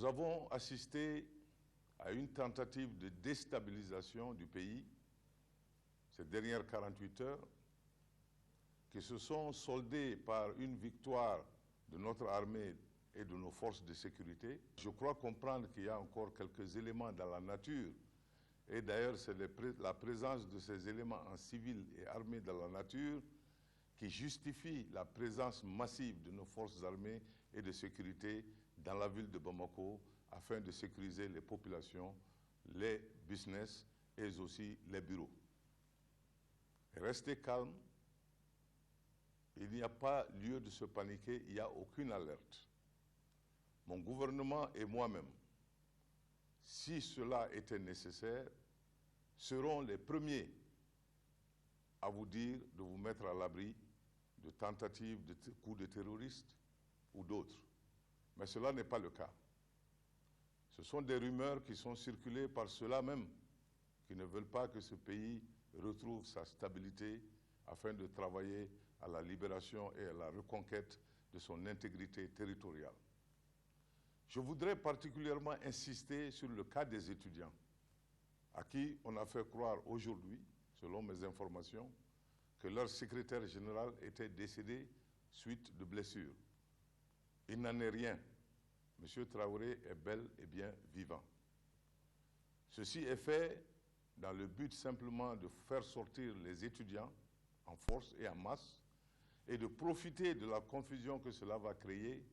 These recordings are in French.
Nous avons assisté à une tentative de déstabilisation du pays ces dernières 48 heures qui se sont soldées par une victoire de notre armée et de nos forces de sécurité. Je crois comprendre qu'il y a encore quelques éléments dans la nature, et d'ailleurs c'est la présence de ces éléments en civil et armés dans la nature qui justifie la présence massive de nos forces armées et de sécurité dans la ville de Bamako afin de sécuriser les populations, les business et aussi les bureaux. Restez calme, il n'y a pas lieu de se paniquer, il n'y a aucune alerte. Mon gouvernement et moi-même, si cela était nécessaire, serons les premiers à vous dire de vous mettre à l'abri de tentatives de coups de terroristes ou d'autres. Mais cela n'est pas le cas. Ce sont des rumeurs qui sont circulées par ceux-là même qui ne veulent pas que ce pays retrouve sa stabilité afin de travailler à la libération et à la reconquête de son intégrité territoriale. Je voudrais particulièrement insister sur le cas des étudiants, à qui on a fait croire aujourd'hui, selon mes informations, que leur secrétaire général était décédé suite de blessures. Il n'en est rien. M. Traoré est bel et bien vivant. Ceci est fait dans le but simplement de faire sortir les étudiants en force et en masse et de profiter de la confusion que cela va créer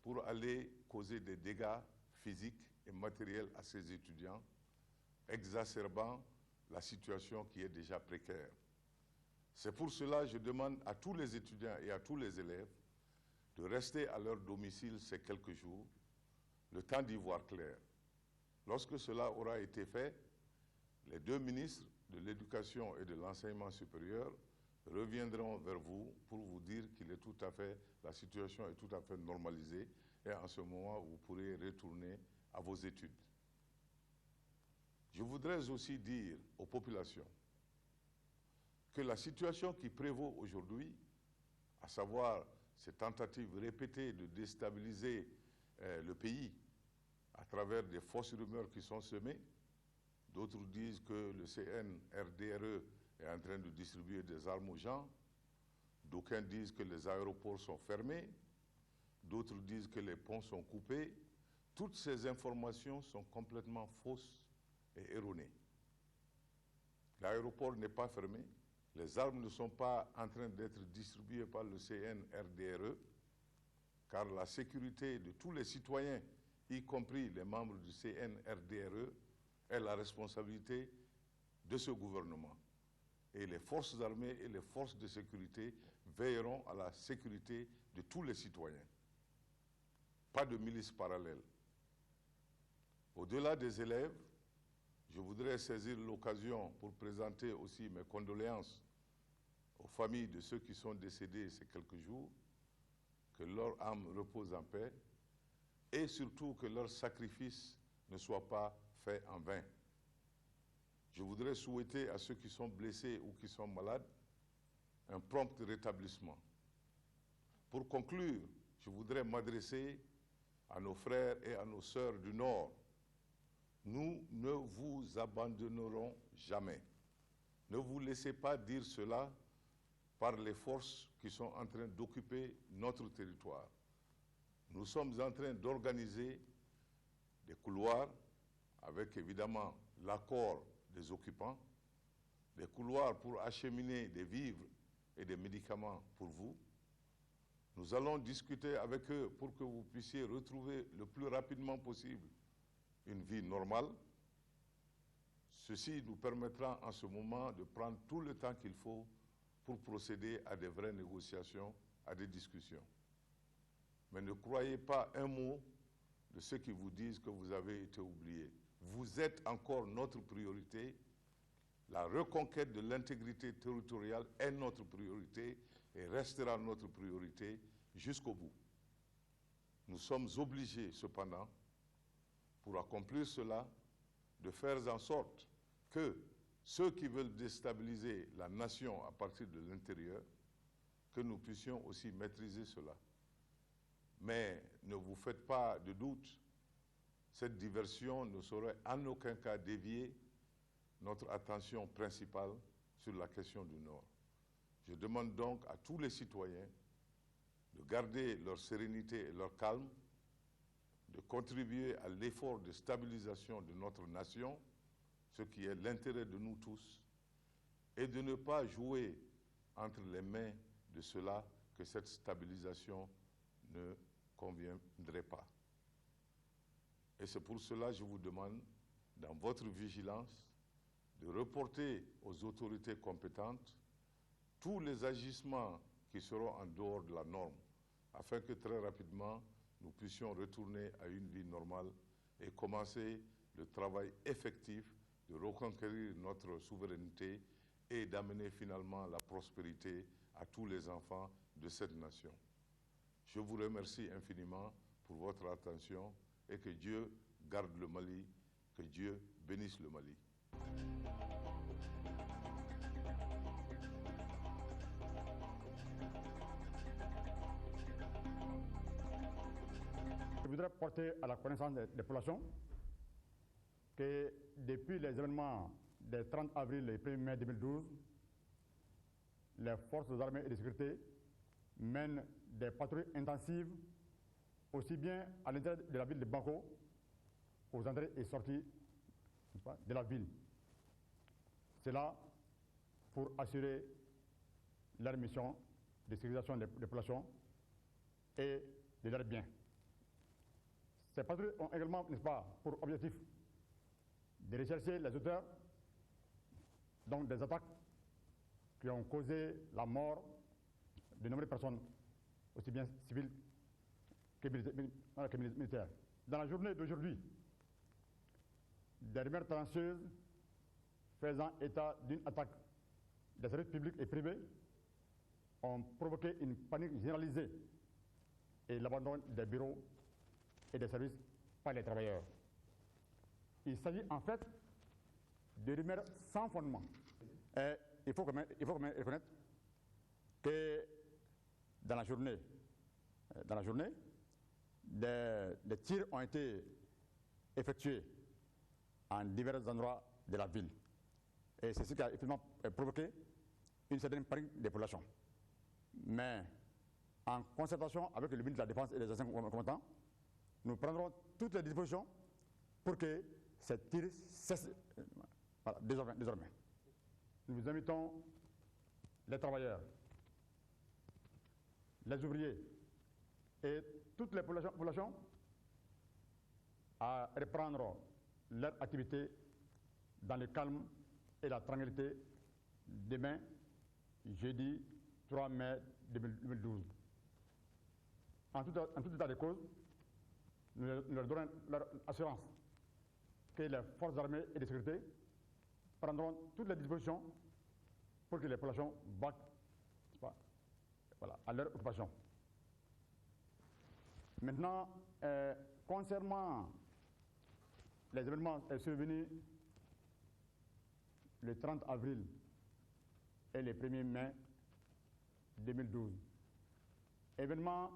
pour aller causer des dégâts physiques et matériels à ces étudiants, exacerbant la situation qui est déjà précaire. C'est pour cela que je demande à tous les étudiants et à tous les élèves de rester à leur domicile ces quelques jours, le temps d'y voir clair. Lorsque cela aura été fait, les deux ministres de l'Éducation et de l'Enseignement supérieur reviendront vers vous pour vous dire qu'il est tout à fait, la situation est tout à fait normalisée et en ce moment, vous pourrez retourner à vos études. Je voudrais aussi dire aux populations que la situation qui prévaut aujourd'hui, à savoir ces tentatives répétées de déstabiliser le pays à travers des fausses rumeurs qui sont semées, d'autres disent que le CNRDRE est en train de distribuer des armes aux gens. D'aucuns disent que les aéroports sont fermés. D'autres disent que les ponts sont coupés. Toutes ces informations sont complètement fausses et erronées. L'aéroport n'est pas fermé. Les armes ne sont pas en train d'être distribuées par le CNRDRE, car la sécurité de tous les citoyens, y compris les membres du CNRDRE, est la responsabilité de ce gouvernement. Et les forces armées et les forces de sécurité veilleront à la sécurité de tous les citoyens. Pas de milices parallèles. Au-delà des élèves, je voudrais saisir l'occasion pour présenter aussi mes condoléances aux familles de ceux qui sont décédés ces quelques jours, que leur âme repose en paix et surtout que leur sacrifice ne soit pas fait en vain. Je voudrais souhaiter à ceux qui sont blessés ou qui sont malades un prompt rétablissement. Pour conclure, je voudrais m'adresser à nos frères et à nos sœurs du Nord. Nous ne vous abandonnerons jamais. Ne vous laissez pas dire cela par les forces qui sont en train d'occuper notre territoire. Nous sommes en train d'organiser des couloirs avec évidemment l'accord des occupants, des couloirs pour acheminer des vivres et des médicaments pour vous. Nous allons discuter avec eux pour que vous puissiez retrouver le plus rapidement possible une vie normale. Ceci nous permettra en ce moment de prendre tout le temps qu'il faut pour procéder à des vraies négociations, à des discussions. Mais ne croyez pas un mot de ceux qui vous disent que vous avez été oubliés. Vous êtes encore notre priorité. La reconquête de l'intégrité territoriale est notre priorité et restera notre priorité jusqu'au bout. Nous sommes obligés, cependant, pour accomplir cela, de faire en sorte que ceux qui veulent déstabiliser la nation à partir de l'intérieur, que nous puissions aussi maîtriser cela. Mais ne vous faites pas de doute, cette diversion ne saurait en aucun cas dévier notre attention principale sur la question du Nord. Je demande donc à tous les citoyens de garder leur sérénité et leur calme, de contribuer à l'effort de stabilisation de notre nation, ce qui est l'intérêt de nous tous, et de ne pas jouer entre les mains de ceux-là que cette stabilisation ne conviendrait pas. Et c'est pour cela que je vous demande, dans votre vigilance, de reporter aux autorités compétentes tous les agissements qui seront en dehors de la norme, afin que très rapidement, nous puissions retourner à une vie normale et commencer le travail effectif de reconquérir notre souveraineté et d'amener finalement la prospérité à tous les enfants de cette nation. Je vous remercie infiniment pour votre attention et que Dieu garde le Mali, que Dieu bénisse le Mali. Je voudrais porter à la connaissance des populations que depuis les événements des 30 avril et 1er mai 2012, les forces armées et de sécurité mènent des patrouilles intensives aussi bien à l'intérieur de la ville de Bamako, aux entrées et sorties de la ville. C'est là pour assurer leur mission de sécurisation des populations et de leurs biens. Ces patrouilles ont également, n'est-ce pas, pour objectif de rechercher les auteurs donc des attaques qui ont causé la mort de nombreuses personnes, aussi bien civiles que militaires. Dans la journée d'aujourd'hui, des rumeurs tendancieuses faisant état d'une attaque des services publics et privés ont provoqué une panique généralisée et l'abandon des bureaux et des services par les travailleurs. Il s'agit en fait de rumeurs sans fondement. Et il faut quand même reconnaître que dans la journée, des tirs ont été effectués en divers endroits de la ville. Et c'est ce qui a effectivement provoqué une certaine panique des populations. Mais en concertation avec le ministre de la Défense et les anciens combattants, nous prendrons toutes les dispositions pour que ces tirs cessent désormais. Nous invitons les travailleurs, les ouvriers et toutes les populations à reprendre leur activité dans le calme et la tranquillité demain, jeudi 3 mai 2012. En tout état de cause, nous leur donnons leur assurance que les forces armées et de sécurité prendront toutes les dispositions pour que les populations vaquent à leur occupation. Maintenant, concernant les événements survenus le 30 avril et le 1er mai 2012, événements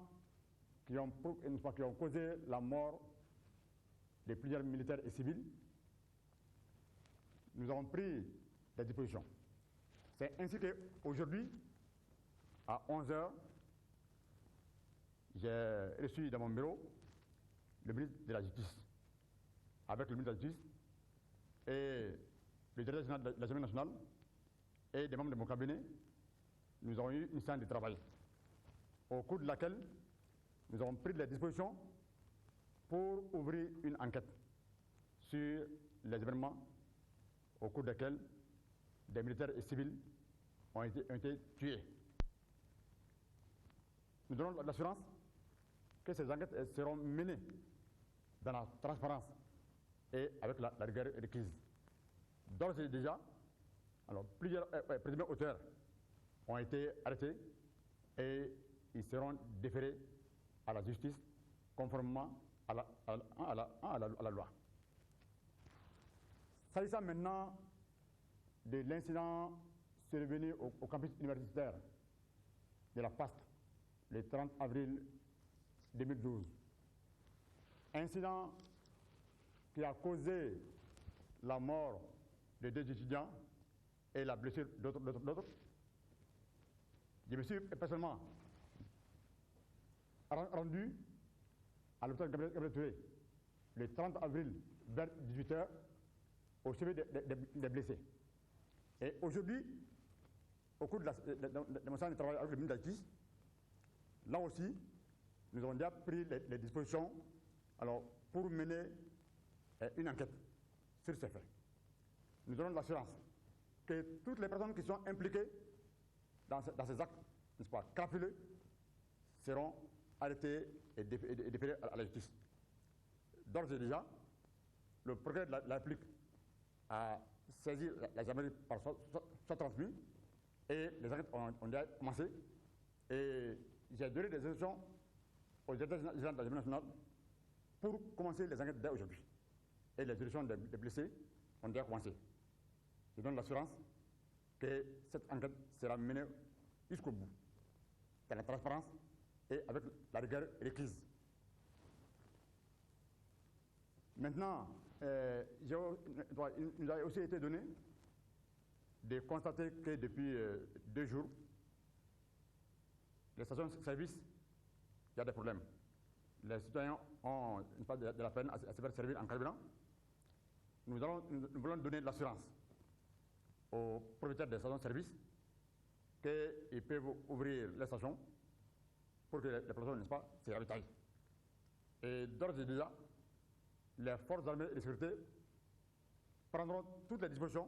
qui ont causé la mort de plusieurs militaires et civils, nous avons pris des dispositions. C'est ainsi qu'aujourd'hui, à 11 h, j'ai reçu dans mon bureau le ministre de la Justice, avec le ministre de la Justice et le directeur général de l'Assemblée nationale et des membres de mon cabinet. Nous avons eu une séance de travail, au cours de laquelle nous avons pris les dispositions pour ouvrir une enquête sur les événements au cours desquels des militaires et civils ont été tués. Nous donnons l'assurance que ces enquêtes seront menées dans la transparence et avec la rigueur requise. D'ores et déjà, plusieurs présumés auteurs ont été arrêtés et ils seront déférés à la justice conformément à la loi. S'agissant maintenant de l'incident survenu au campus universitaire de la FAST le 30 avril 2012, incident qui a causé la mort de 2 étudiants et la blessure d'autres. Je me suis personnellement rendu à l'hôpital Gabriel Touré le 30 avril vers 18h au chevet des blessés. Et aujourd'hui, au cours de mon séance de travail avec le ministre de la Justice, là aussi, nous avons déjà pris les dispositions pour mener une enquête sur ces faits. Nous donnons l'assurance que toutes les personnes qui sont impliquées dans ces actes, n'est-ce pas, crapuleux, seront arrêtées et déférées à la justice. D'ores et déjà, le procureur de la République a saisi la gendarmerie par soit transmis et les enquêtes ont déjà commencé. Et j'ai donné des instructions aux directeurs généraux de la gendarmerie nationale pour commencer les enquêtes dès aujourd'hui. Et les juridictions des blessés ont déjà commencé. Je donne l'assurance que cette enquête sera menée jusqu'au bout, dans la transparence et avec la rigueur requise. Maintenant, il nous a aussi été donné de constater que depuis 2 jours, les stations-service, il y a des problèmes. Les citoyens ont de la peine à se faire servir en carburant. Nous voulons donner l'assurance aux propriétaires des stations-service qu'ils peuvent ouvrir les stations pour que les personnes, n'est-ce pas, se ravitaillent. Et d'ores et déjà, les forces armées et de sécurité prendront toutes les dispositions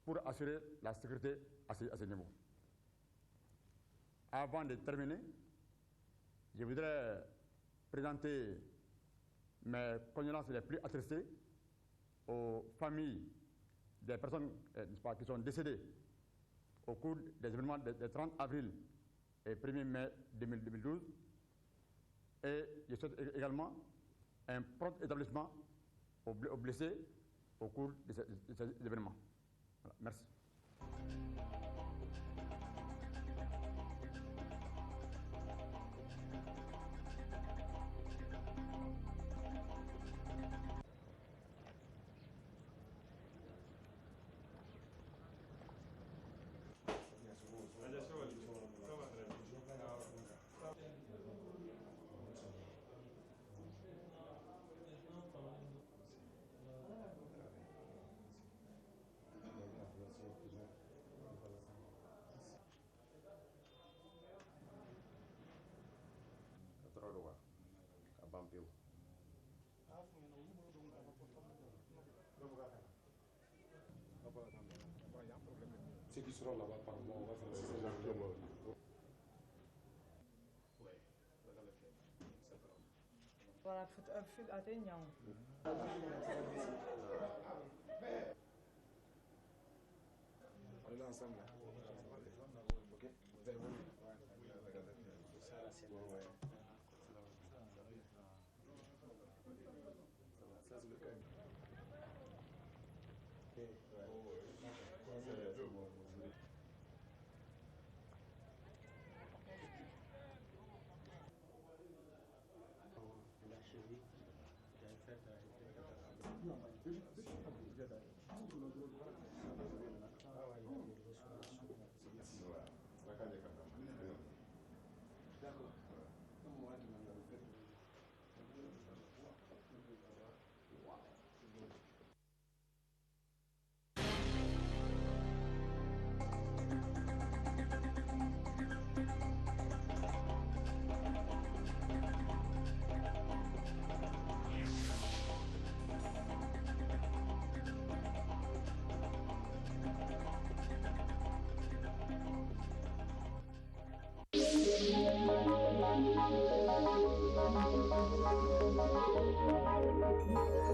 pour assurer la sécurité à ce niveau. Avant de terminer, je voudrais présenter mes condoléances les plus attristées aux familles des personnes qui sont décédées au cours des événements du 30 avril et 1er mai 2012. Et je souhaite également un prompt établissement aux blessés au cours de ces événements. Voilà, merci. Ceux qui seront là-bas, par moi, on va faire le Voilà, fut atteignant. On est là ensemble. Ok. Vous avez voulu. Ça, c'est le cas.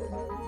Thank you.